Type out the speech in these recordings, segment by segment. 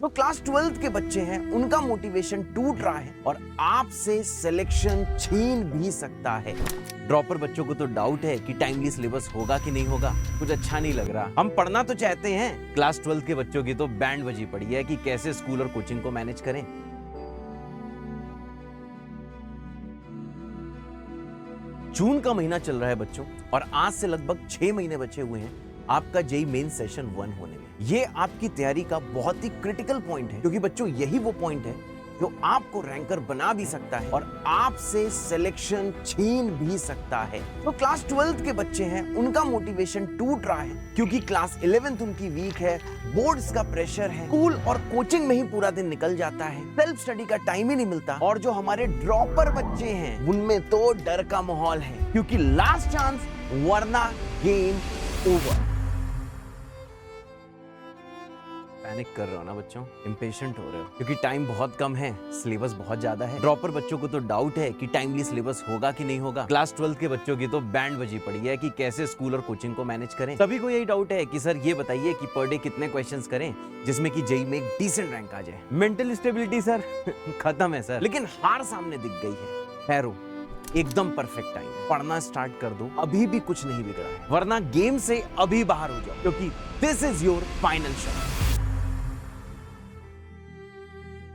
तो class 12th के बच्चे हैं, उनका मोटिवेशन टूट रहा है और आपसे सिलेक्शन छीन भी सकता है। ड्रॉपर बच्चों को तो डाउट है कि टाइमली सिलेबस होगा कि नहीं होगा, कुछ अच्छा नहीं लग रहा। हम पढ़ना तो चाहते हैं, क्लास 12th के बच्चों की तो बैंड बजी पड़ी है कि कैसे स्कूल और कोचिंग को मैनेज करें। जून का महीना चल रहा है बच्चों और आज से लगभग 6 महीने बचे हुए हैं आपका जेईई मेन सेशन 1 होने में। ये आपकी तैयारी का बहुत ही क्रिटिकल पॉइंट है, क्योंकि बच्चों यही वो पॉइंट है जो आपको रैंकर बना भी सकता है और आपसे सिलेक्शन छीन भी सकता है। तो क्लास 12th के बच्चे हैं, उनका मोटिवेशन टूट रहा है क्योंकि क्लास 11th उनकी वीक है, बोर्ड्स का प्रेशर है, स्कूल और कोचिंग में ही पूरा दिन निकल जाता है, सेल्फ स्टडी का टाइम ही नहीं मिलता। और जो हमारे ड्रॉपर बच्चे हैं उनमें तो डर का माहौल है, क्योंकि लास्ट चांस वरना गेम ओवर। पैनिक कर रहे हो ना बच्चों, इंपेशेंट हो रहे हो क्योंकि टाइम बहुत कम है, सिलेबस बहुत ज्यादा है। ड्रॉपर बच्चों को तो डाउट है कि टाइमली सिलेबस होगा कि नहीं होगा। क्लास 12th के बच्चों की तो बैंड बजी पड़ी है कि कैसे स्कूल और कोचिंग को मैनेज करें। सभी को यही डाउट है कि सर ये बताइए कि पर डे कितने क्वेश्चंस करें जिसमें कि जेईई में एक डिसेंट रैंक आ जाए। मेंटल स्टेबिलिटी सर खत्म है सर, लेकिन हार सामने दिख गई है। ठहरो, एकदम परफेक्ट टाइम है, पढ़ना स्टार्ट कर दो, अभी भी कुछ नहीं बिगड़ा है, वरना गेम से अभी बाहर हो जाओ, क्योंकि this is your final shot.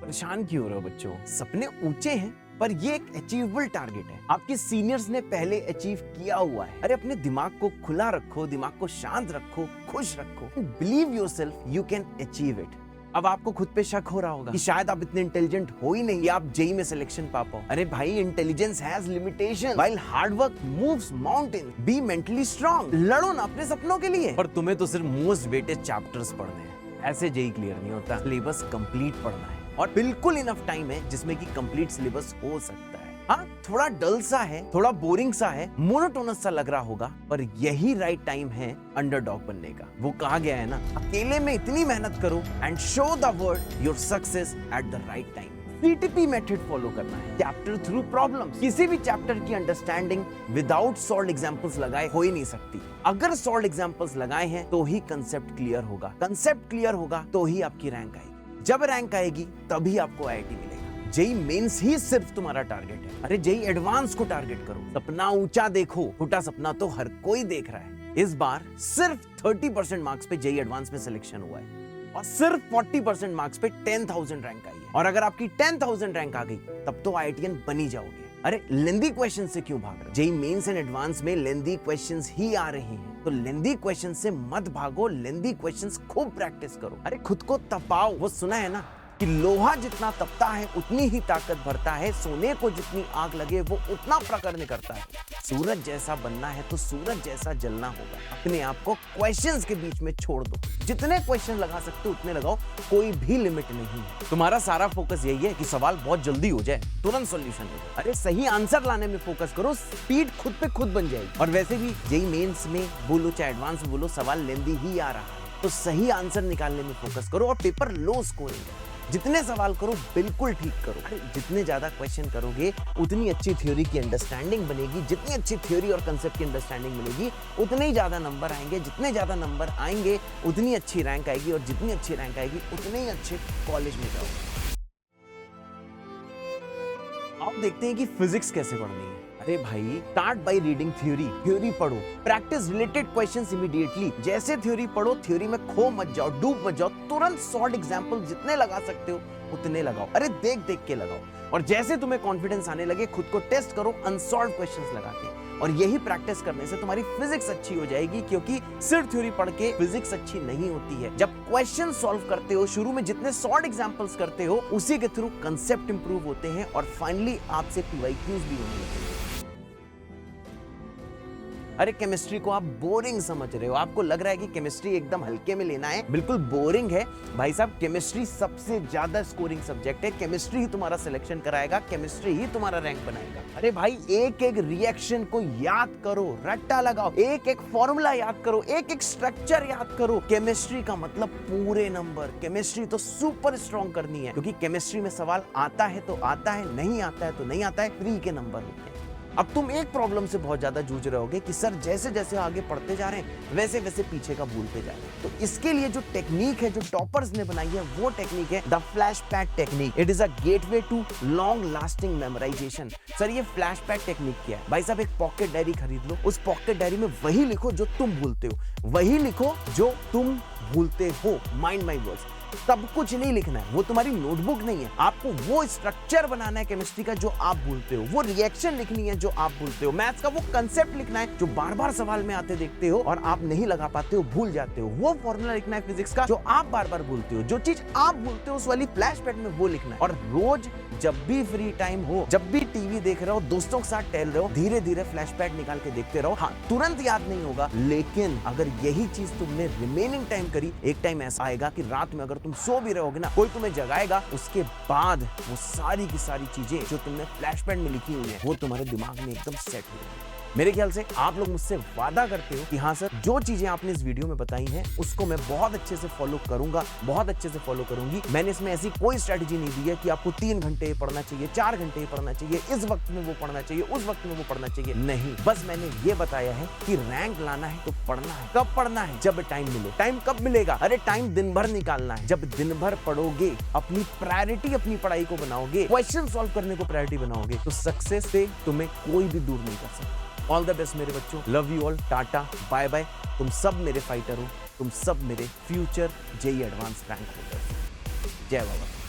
परेशान क्यों हो रहे हो बच्चों? सपने ऊंचे हैं पर ये एक अचीवेबल टारगेट है, आपके सीनियर्स ने पहले अचीव किया हुआ है। अरे अपने दिमाग को खुला रखो, दिमाग को शांत रखो, खुश रखो, believe yourself you can achieve it. अब आपको खुद पे शक हो रहा होगा कि शायद आप इतने इंटेलिजेंट हो ही नहीं, आप जेईई में सिलेक्शन पा पाओ। अरे भाई, intelligence has limitation while hard work moves mountain. Be mentally strong, लड़ो ना अपने सपनों के लिए। पर तुम्हें तो सिर्फ मोस्ट वेटेड चैप्टर्स पढ़ने हैं, ऐसे जेईई क्लियर नहीं होता, सिलेबस कंप्लीट पढ़ना है और बिल्कुल इनफ टाइम है जिसमें कि कंप्लीट सिलेबस हो सकता है। हाँ, थोड़ा डल सा है, थोड़ा बोरिंग सा है, मोनोटोनस सा लग रहा होगा, पर यही राइट टाइम है अंडरडॉग बनने का। वो कहा गया है ना, अकेले में इतनी मेहनत करो and show the world your success at the right time. CTP method follow करना है, चैप्टर थ्रू प्रॉब्लम। किसी भी चैप्टर की अंडरस्टैंडिंग विदाउट सॉल्व्ड एग्जांपल्स लगाए हो ही नहीं सकती। अगर सॉल्व्ड एग्जांपल्स लगाए हैं तो ही कंसेप्ट क्लियर होगा, कंसेप्ट क्लियर होगा तो ही आपकी रैंक आएगी। जब रैंक आएगी तभी आपको आईआईटी मिलेगा। जेईई मेंस ही सिर्फ तुम्हारा टारगेट है। अरे जेईई एडवांस को टारगेट करो, सपना ऊंचा देखो, छोटा सपना तो हर कोई देख रहा है। इस बार सिर्फ 30% मार्क्स पे जेईई एडवांस में सिलेक्शन हुआ है और सिर्फ 40% मार्क्स पे 10,000 रैंक आई है। और अगर आपकी 10,000 रैंक आ गई तब तो आईआईटीएन बनी जाओगे। अरे लेंदी क्वेश्चन से क्यों भाग रहे हो? जेईई मेंस एंड एडवांस में लेंदी क्वेश्चंस ही आ रहे हैं, तो लेंदी क्वेश्चन से मत भागो, लेंदी क्वेश्चंस खूब प्रैक्टिस करो। अरे खुद को तपाओ। वो सुना है ना कि लोहा जितना तपता है उतनी ही ताकत भरता है, सोने को जितनी आग लगे वो उतना प्रकर्ण करता है। सूरज जैसा बनना है तो सूरज जैसा जलना होगा। अपने आप को क्वेश्चंस के बीच में छोड़ दो, जितने क्वेश्चन लगा सकते हो उतने लगाओ, कोई भी लिमिट नहीं है। तुम्हारा सारा फोकस यही है कि सवाल बहुत जल्दी हो जाए, तुरंत सॉल्यूशन हो जाए। अरे सही आंसर लाने में फोकस करो, स्पीड खुद पे खुद बन जाएगी। और वैसे भी जेईई मेंस में बोलो चाहे एडवांस में बोलो, सवाल लेंदी ही आ रहा है, तो सही आंसर निकालने में फोकस करो और पेपर लो स्कोरिंग है। जितने सवाल करो बिल्कुल ठीक करो। अरे जितने ज्यादा क्वेश्चन करोगे उतनी अच्छी थ्योरी की अंडरस्टैंडिंग बनेगी, जितनी अच्छी थ्योरी और कंसेप्ट की अंडरस्टैंडिंग मिलेगी उतने ही ज्यादा नंबर आएंगे, जितने ज्यादा नंबर आएंगे उतनी अच्छी रैंक आएगी, और जितनी अच्छी रैंक आएगी उतने ही अच्छे कॉलेज में जाओगे। आप देखते हैं कि फिजिक्स कैसे पढ़नी है। अरे भाई, start by reading theory, theory पढ़ो, प्रैक्टिस रिलेटेड क्वेश्चंस इमीडिएटली। जैसे थ्योरी पढ़ो, थ्योरी में खो मत जाओ, डूब मत जाओ, तुरंत सॉल्व्ड एग्जांपल जितने लगा सकते हो उतने लगाओ। अरे देख देख के लगाओ, और जैसे तुम्हें कॉन्फिडेंस आने लगे खुद को टेस्ट करो अनसॉल्व्ड क्वेश्चंस लगा के। और यही प्रैक्टिस करने से तुम्हारी फिजिक्स अच्छी हो जाएगी, क्योंकि सिर्फ थ्योरी पढ़ के फिजिक्स अच्छी नहीं होती है। जब क्वेश्चन सॉल्व करते हो, शुरू में जितने सॉल्व्ड एग्जांपल्स करते हो उसी के थ्रू कंसेप्ट इंप्रूव होते हैं और फाइनली आपसे पीवाईक्यूज भी होने लगते हैं। अरे केमिस्ट्री को आप बोरिंग समझ रहे हो, आपको लग रहा है कि केमिस्ट्री एकदम हल्के में लेना है, बिल्कुल बोरिंग है। भाई साहब, केमिस्ट्री सबसे ज्यादा स्कोरिंग सब्जेक्ट है, केमिस्ट्री ही तुम्हारा सिलेक्शन कराएगा, केमिस्ट्री ही तुम्हारा रैंक बनाएगा। अरे भाई, एक एक रिएक्शन को याद करो, रट्टा लगाओ, एक एक फॉर्मूला याद करो, एक एक स्ट्रक्चर याद करो। केमिस्ट्री का मतलब पूरे नंबर, केमिस्ट्री तो सुपर स्ट्रॉन्ग करनी है, क्योंकि केमिस्ट्री में सवाल आता है तो आता है, नहीं आता है तो नहीं आता है, फ्री के नंबर होते हैं। अब तुम एक प्रॉब्लम से बहुत ज्यादा जूझ रहे होगे कि सर जैसे जैसे आगे पढ़ते जा रहे हैं वैसे वैसे पीछे का भूलते जा रहे हैं। तो इसके लिए जो टेक्निक है, जो टॉपर्स ने बनाई है, वो टेक्निक है the flash pad technique. It is a gateway to long lasting memorisation. Sir ये फ्लैश पैड टेक्निक क्या है? भाई साहब एक पॉकेट डायरी खरीद लो, उस पॉकेट डायरी में वही लिखो जो तुम भूलते हो, वही लिखो जो तुम भूलते हो। माइंड माय वर्ड्स, सब कुछ नहीं लिखना है, वो तुम्हारी नोटबुक नहीं है। आपको वो स्ट्रक्चर बनाना है केमिस्ट्री का जो आप भूलते हो, वो रिएक्शन लिखनी है जो आप भूलते हो, मैथ्स का वो कंसेप्ट लिखना है जो बार बार सवाल में आते देखते हो और आप नहीं लगा पाते हो, भूल जाते हो, वो फॉर्मूला लिखना है फिजिक्स का जो आप बार बार भूलते हो, जो चीज आप भूलते हो उस वाली फ्लैश पैड में वो लिखना है। और रोज जब भी फ्री टाइम हो, जब भी टीवी देख रहे हो, दोस्तों के साथ टहल रहे हो, धीरे धीरे फ्लैश पैड निकाल के देखते रहो। हाँ, तुरंत याद नहीं होगा, लेकिन अगर यही चीज तुमने रिमेनिंग टाइम करी, एक टाइम ऐसा आएगा कि रात में अगर तुम सो भी रहोगे ना, कोई तुम्हें जगाएगा, उसके बाद वो सारी की सारी चीजें जो तुमने फ्लैश पैड में लिखी हुई है वो तुम्हारे दिमाग में एकदम सेट हो जाएगी। मेरे ख्याल से आप लोग मुझसे वादा करते हो कि हाँ सर, जो चीजें आपने इस वीडियो में बताई हैं उसको मैं बहुत अच्छे से फॉलो करूंगा, बहुत अच्छे से फॉलो करूंगी। मैंने इसमें ऐसी कोई स्ट्रेटजी नहीं दी है कि आपको 3 घंटे पढ़ना चाहिए, 4 घंटे पढ़ना चाहिए, इस वक्त में वो पढ़ना चाहिए, उस वक्त में वो पढ़ना चाहिए, नहीं। बस मैंने ये बताया है कि रैंक लाना है तो पढ़ना है। कब पढ़ना है? जब टाइम मिले। टाइम कब मिलेगा? अरे टाइम दिन भर निकालना है। जब दिन भर पढ़ोगे, अपनी प्रायोरिटी अपनी पढ़ाई को बनाओगे, क्वेश्चन सॉल्व करने को प्रायोरिटी बनाओगे, तो सक्सेस से तुम्हें कोई भी दूर नहीं कर सकता। ऑल द बेस्ट मेरे बच्चों, love you all, tata bye bye. तुम सब मेरे फाइटर हो, तुम सब मेरे future JEE advance rank holders. जय बाबा।